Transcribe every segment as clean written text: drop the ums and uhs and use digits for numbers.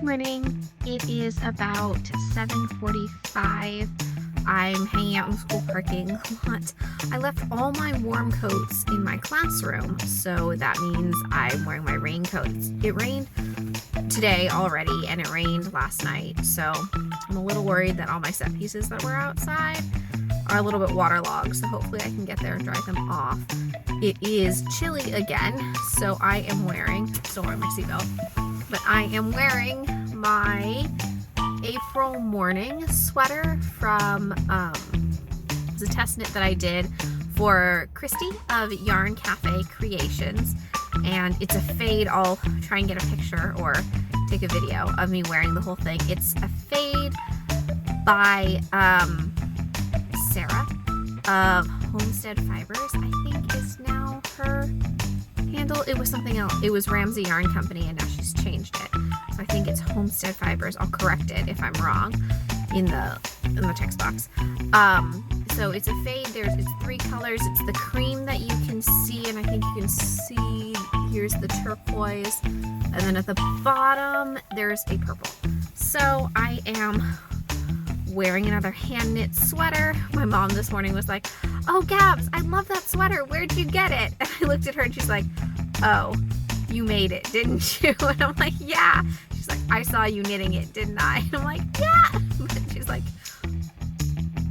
morning. It is about 7:45. I'm hanging out in the school parking lot. I left all my warm coats in my classroom, so that means I'm wearing my raincoats. It rained today already, and it rained last night, so I'm a little worried that all my set pieces that were outside are a little bit waterlogged, so hopefully I can get there and dry them off. It is chilly again, so I am wearing, still wearing my seatbelt, but I am wearing my April morning sweater from it's a test knit that I did for Christy of Yarn Cafe Creations, and it's a fade. I'll try and get a picture or take a video of me wearing the whole thing. It's a fade by Sarah of Homestead Fibers, I think is now her handle. It was something else. It was Ramsey Yarn Company, and now she's changed it. So I think it's Homestead Fibers. I'll correct it if I'm wrong in the text box. So it's a fade. It's three colors. It's the cream that you can see, and I think you can see, here's the turquoise, and then at the bottom there's a purple. So I am wearing another hand knit sweater. My mom this morning was like, "Oh, Gabs, I love that sweater. Where'd you get it?" And I looked at her and she's like, "Oh, you made it, didn't you?" And I'm like, "Yeah." She's like, "I saw you knitting it, didn't I?" And I'm like, "Yeah." And she's like,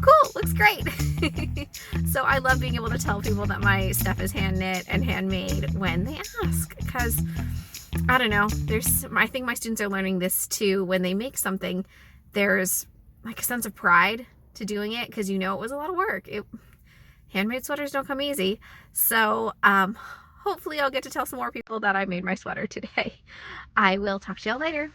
"Cool, looks great." So I love being able to tell people that my stuff is hand knit and handmade when they ask, because I don't know, I think my students are learning this too. When they make something, there's like a sense of pride to doing it, because you know it was a lot of work. Handmade sweaters don't come easy. So hopefully I'll get to tell some more people that I made my sweater today. I will talk to y'all later.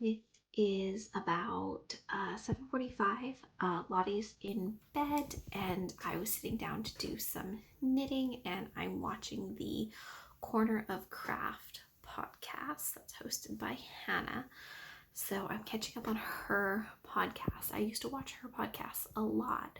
It is about 7:45. Lottie's in bed, and I was sitting down to do some knitting, and I'm watching the Corner of Craft podcast that's hosted by Hannah. So I'm catching up on her podcast. I used to watch her podcasts a lot.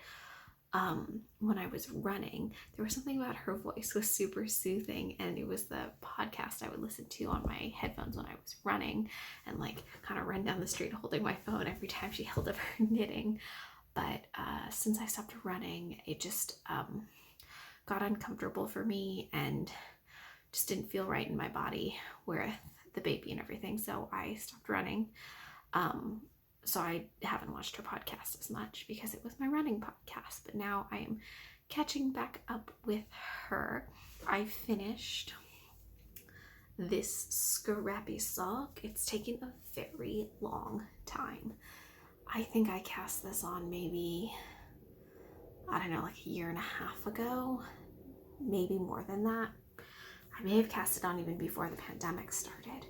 When I was running. There was something about her voice was super soothing, and it was the podcast I would listen to on my headphones when I was running, and like kind of run down the street holding my phone every time she held up her knitting. But since I stopped running, it just got uncomfortable for me and just didn't feel right in my body with the baby and everything, so I stopped running. So I haven't watched her podcast as much because it was my running podcast, but now I am catching back up with her. I finished this Scrappy Sock. It's taken a very long time. I think I cast this on maybe, I don't know, like a year and a half ago, maybe more than that. I may have cast it on even before the pandemic started.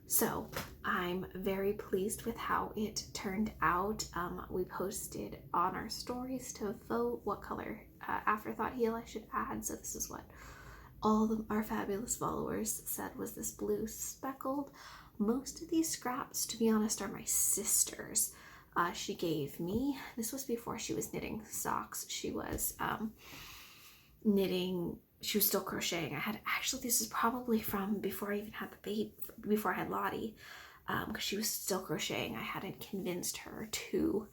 So I'm very pleased with how it turned out. We posted on our stories to vote what color afterthought heel I should add. So this is what all our fabulous followers said was this blue speckled. Most of these scraps, to be honest, are my sister's. She gave me, this was before she was knitting socks. She was knitting, she was still crocheting. This is probably from before I even had the baby, before I had Lottie, because she was still crocheting. I hadn't convinced her to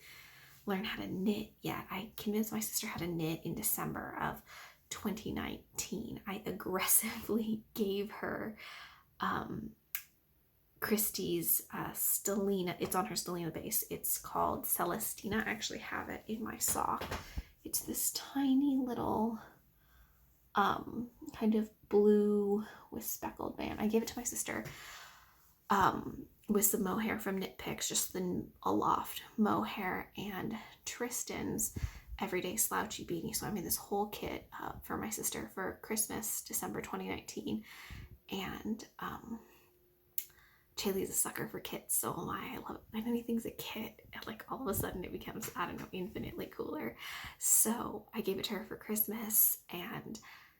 learn how to knit yet. I convinced my sister how to knit in December of 2019. I aggressively gave her Christie's Stellina. It's on her Stellina base. It's called Celestina. I actually have it in my sock. It's this tiny little kind of blue with speckled band. I gave it to my sister with some mohair from Knit Picks, just the Aloft mohair, and Tristan's everyday slouchy beanie. So I made this whole kit for my sister for Christmas, December 2019. And Chaley's a sucker for kits, so am I. I love it. When anything's a kit, and like all of a sudden it becomes, I don't know, infinitely cooler. So I gave it to her for Christmas, and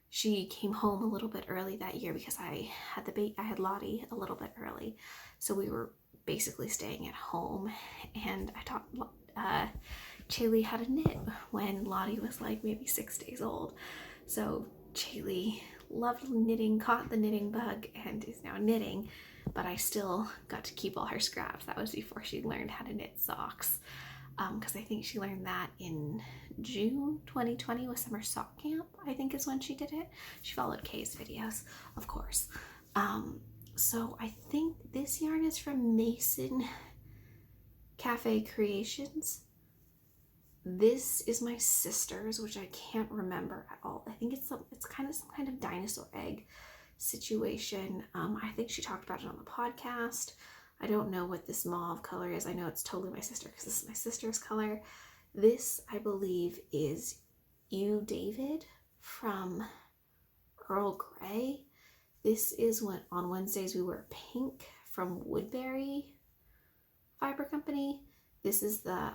she came home a little bit early that year because I had Lottie a little bit early. So we were basically staying at home, and I taught Chaley how to knit when Lottie was like maybe 6 days old. So Chaley loved knitting, caught the knitting bug, and is now knitting, but I still got to keep all her scraps. That was before she learned how to knit socks, because I think she learned that in June 2020 with summer sock camp, I think is when she did it. She followed Kay's videos, of course. So I think this yarn is from Mason Cafe Creations. This is my sister's, which I can't remember at all. I think it's kind of some kind of dinosaur egg situation. I think she talked about it on the podcast. I don't know what this mauve color is. I know it's totally my sister because this is my sister's color. This, I believe, is You David from Earl Grey. This is when on Wednesdays we wear pink from Woodbury Fiber Company. This is the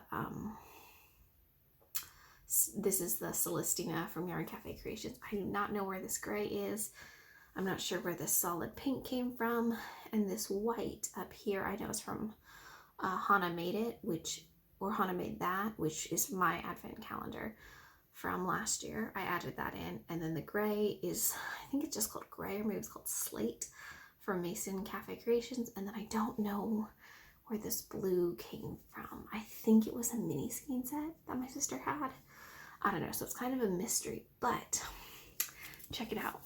Celestina from Yarn Cafe Creations. I do not know where this gray is. I'm not sure where this solid pink came from. And this white up here, I know is from Hannah Made It, Hannah Made That, which is my advent calendar from last year. I added that in. And then the gray is, I think it's just called gray, or maybe it's called slate, from Mason Cafe Creations. And then I don't know where this blue came from. I think it was a mini skein set that my sister had. I don't know, so it's kind of a mystery, but check it out.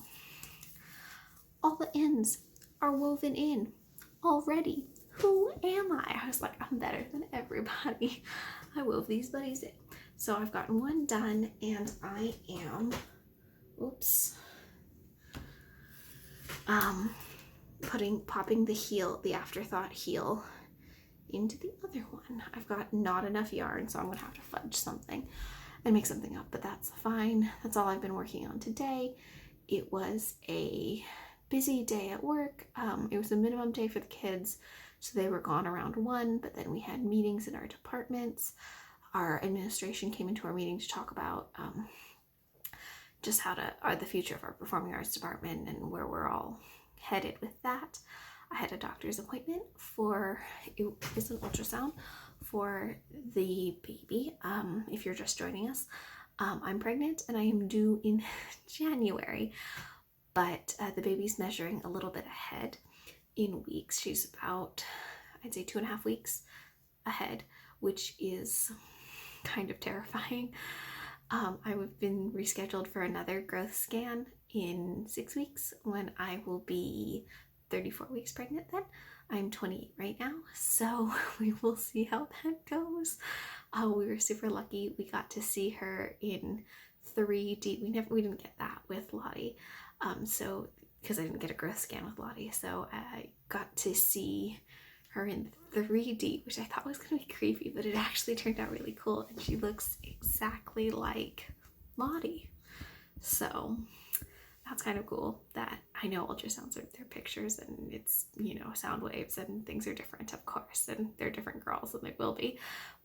All the ends are woven in already. Who am I? I was like, I'm better than everybody. I wove these buddies in. So I've gotten one done, and I am, popping the heel, the afterthought heel, into the other one. I've got not enough yarn, so I'm gonna have to fudge something and make something up, but that's fine. That's all I've been working on today. It was a busy day at work. It was a minimum day for the kids, so they were gone around 1, but then we had meetings in our departments. Our administration came into our meeting to talk about just how the future of our performing arts department and where we're all headed with that. I had a doctor's appointment it was an ultrasound for the baby. If you're just joining us, I'm pregnant and I am due in January, but the baby's measuring a little bit ahead in weeks. She's about, I'd say 2.5 weeks ahead, which is kind of terrifying. I've been rescheduled for another growth scan in 6 weeks when I will be 34 weeks pregnant then. I'm 28 right now, so we will see how that goes. We were super lucky. We got to see her in 3D. We didn't get that with Lottie, so because I didn't get a growth scan with Lottie, so I got to see her in 3D, which I thought was going to be creepy, but it actually turned out really cool, and she looks exactly like Lottie. So that's kind of cool. That I know ultrasounds are their pictures, and it's, sound waves, and things are different, of course, and they're different girls, and they will be,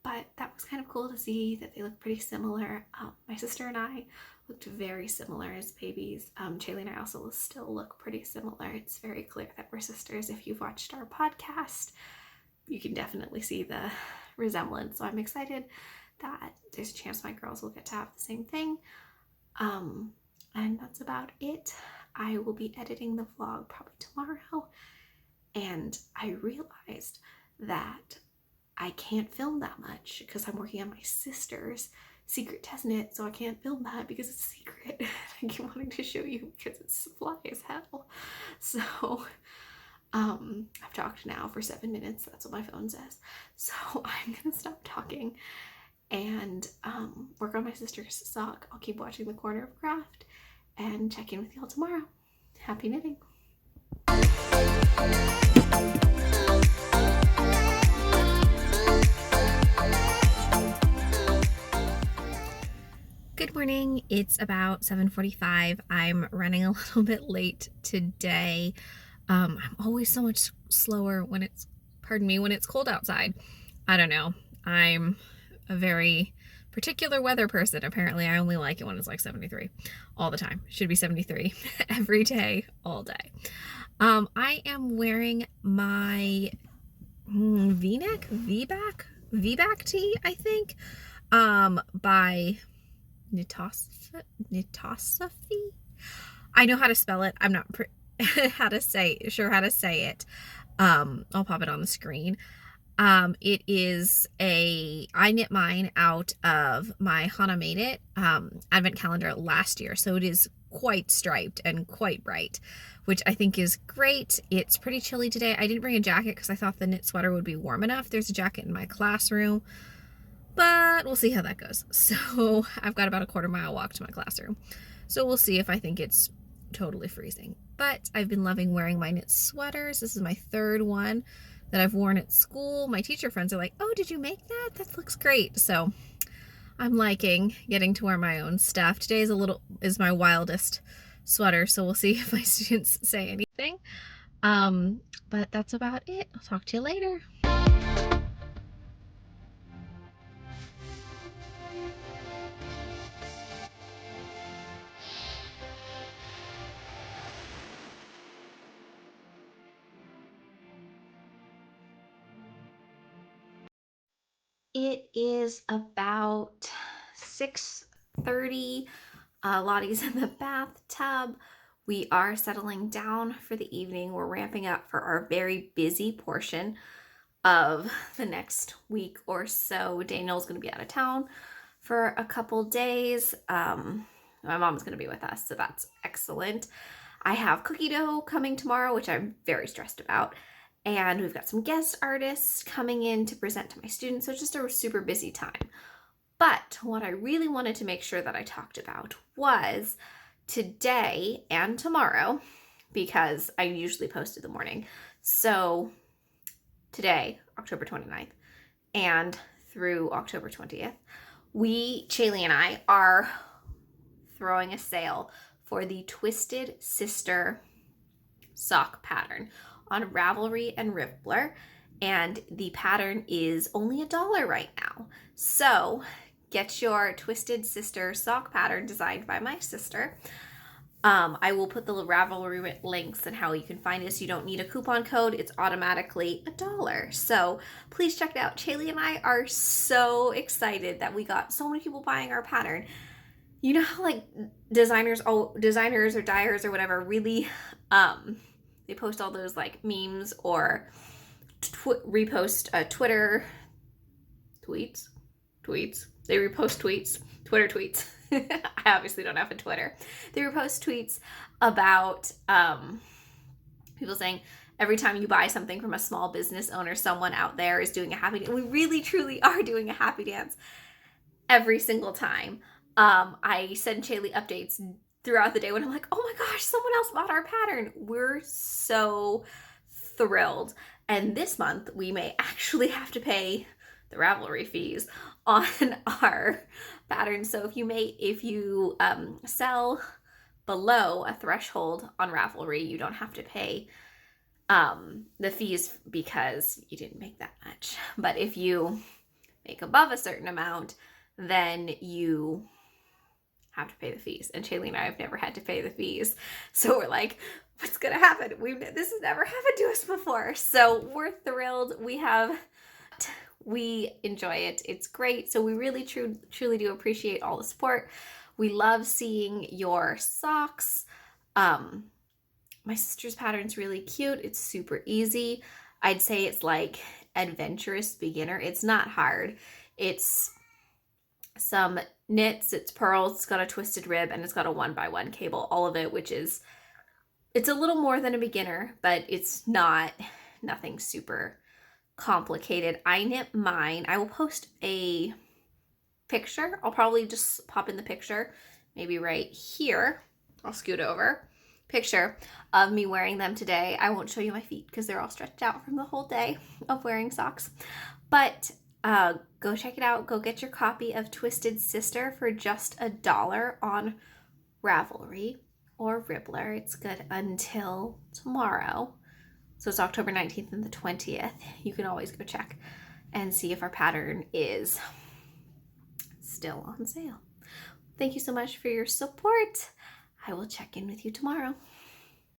but that was kind of cool to see that they look pretty similar. My sister and I looked very similar as babies. Chaley and I also still look pretty similar. It's very clear that we're sisters. If you've watched our podcast, you can definitely see the resemblance. So I'm excited that there's a chance my girls will get to have the same thing. And that's about it. I will be editing the vlog probably tomorrow, and I realized that I can't film that much because I'm working on my sister's secret test knit, so I can't film that because it's a secret. I keep wanting to show you because it's fly as hell. So I've talked now for 7 minutes. That's what my phone says. So I'm gonna stop talking and work on my sister's sock. I'll keep watching the Corner of Craft and check in with y'all tomorrow. Happy knitting. Good morning. It's about 7:45. I'm running a little bit late today. I'm always so much slower when it's, when it's cold outside. I don't know. I'm a very particular weather person. Apparently, I only like it when it's like 73 all the time. Should be 73 every day, all day. I am wearing my V-neck, V-back tee, I think, by Nitosophy. I know how to spell it. I'm not how to say it. I'll pop it on the screen. It is I knit mine out of my Hana Made It advent calendar last year, so it is quite striped and quite bright, which I think is great. It's pretty chilly today. I didn't bring a jacket because I thought the knit sweater would be warm enough. There's a jacket in my classroom, but we'll see how that goes. So I've got about a quarter-mile walk to my classroom. So we'll see if I think it's totally freezing. But I've been loving wearing my knit sweaters. This is my third one that I've worn at school. My teacher friends are like, "Oh, did you make that? That looks great." So I'm liking getting to wear my own stuff. Today is my wildest sweater, so we'll see if my students say anything. But that's about it. I'll talk to you later. It is about 6:30. Lottie's in the bathtub. We are settling down for the evening. We're ramping up for our very busy portion of the next week or so. Daniel's going to be out of town for a couple days. My mom's going to be with us, so that's excellent. I have cookie dough coming tomorrow, which I'm very stressed about. And we've got some guest artists coming in to present to my students. So it's just a super busy time. But what I really wanted to make sure that I talked about was today and tomorrow, because I usually post in the morning. So today, October 29th, and through October 20th, Chaylee and I are throwing a sale for the Twisted Sister sock pattern on Ravelry and Ribblr, and the pattern is only $1 right now. So get your Twisted Sister sock pattern designed by my sister. I will put the Ravelry links and how you can find it, so you don't need a coupon code. It's automatically $1. So please check it out. Chaylee and I are so excited that we got so many people buying our pattern. You know how like designers or dyers or whatever really they post all those like memes or repost Twitter tweets. They repost tweets, Twitter tweets. I obviously don't have a Twitter. They repost tweets about people saying every time you buy something from a small business owner, someone out there is doing a happy dance. We really, truly are doing a happy dance every single time. I send Chaylee updates throughout the day when I'm like, oh my gosh, someone else bought our pattern. We're so thrilled. And this month we may actually have to pay the Ravelry fees on our pattern. So if you sell below a threshold on Ravelry, you don't have to pay the fees because you didn't make that much. But if you make above a certain amount, then you have to pay the fees. And Chaylee and I have never had to pay the fees. So we're like, what's going to happen? This has never happened to us before. So we're thrilled. We enjoy it. It's great. So we really truly do appreciate all the support. We love seeing your socks. My sister's pattern's really cute. It's super easy. I'd say it's like adventurous beginner. It's not hard. It's some knits, it's pearls, it's got a twisted rib, and it's got a 1x1 cable, all of it, it's a little more than a beginner, but it's nothing super complicated. I knit mine. I will post a picture. I'll probably just pop in the picture, maybe right here. I'll scoot over. Picture of me wearing them today. I won't show you my feet because they're all stretched out from the whole day of wearing socks. But Go check it out. Go get your copy of Twisted Sister for just $1 on Ravelry or Ribblr. It's good until tomorrow. So it's October 19th and the 20th. You can always go check and see if our pattern is still on sale. Thank you so much for your support. I will check in with you tomorrow.